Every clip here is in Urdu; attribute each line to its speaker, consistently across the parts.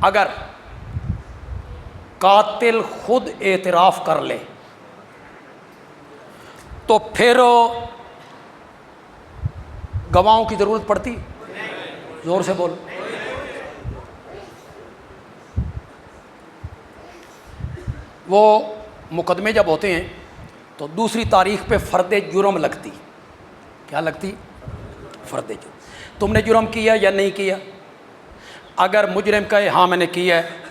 Speaker 1: اگر قاتل خود اعتراف کر لے تو پھر گواہوں کی ضرورت پڑتی؟ زور سے بول. وہ مقدمے جب ہوتے ہیں تو دوسری تاریخ پہ فرد جرم لگتی. کیا لگتی؟ فرد جرم. تم نے جرم کیا یا نہیں کیا؟ اگر مجرم کہے ہاں میں نے کیا ہے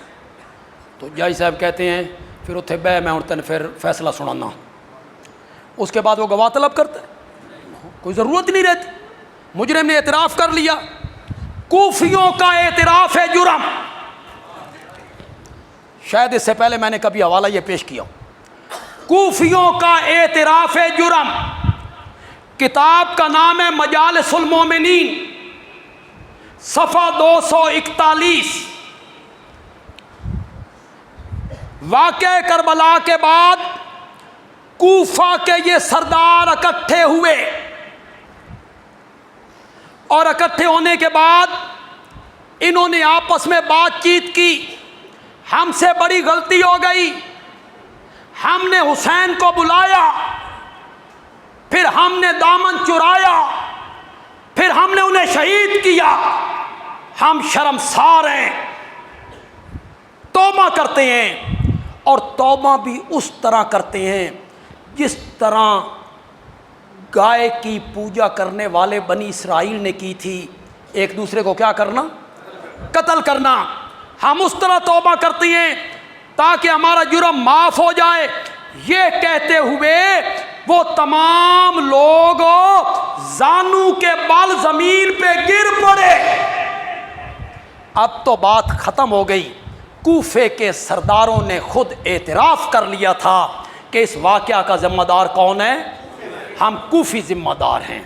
Speaker 1: تو جج صاحب کہتے ہیں پھر اتنے بہ میں تین پھر فیصلہ سنانا. اس کے بعد وہ گواہ طلب کرتا ہے، کوئی ضرورت نہیں رہتی. مجرم نے اعتراف کر لیا. کوفیوں کا اعتراف ہے جرم. شاید اس سے پہلے میں نے کبھی حوالہ یہ پیش کیا. کوفیوں کا اعتراف ہے جرم. کتاب کا نام ہے مجالس المومنین، صفحہ 241. واقعہ کربلا کے بعد کوفہ کے یہ سردار اکٹھے ہوئے اور اکٹھے ہونے کے بعد انہوں نے آپس میں بات چیت کی. ہم سے بڑی غلطی ہو گئی، ہم نے حسین کو بلایا، پھر ہم نے دامن چرایا، پھر ہم نے انہیں شہید کیا. ہم شرمسار ہیں، توبہ کرتے ہیں. اور توبہ بھی اس طرح کرتے ہیں جس طرح گائے کی پوجا کرنے والے بنی اسرائیل نے کی تھی. ایک دوسرے کو کیا کرنا؟ قتل کرنا. ہم اس طرح توبہ کرتے ہیں تاکہ ہمارا جرم معاف ہو جائے. یہ کہتے ہوئے وہ تمام لوگ زانو کے بال زمین پہ گر پڑے. اب تو بات ختم ہو گئی. کوفے کے سرداروں نے خود اعتراف کر لیا تھا کہ اس واقعہ کا ذمہ دار کون ہے؟ ہم کوفی ذمہ دار ہیں.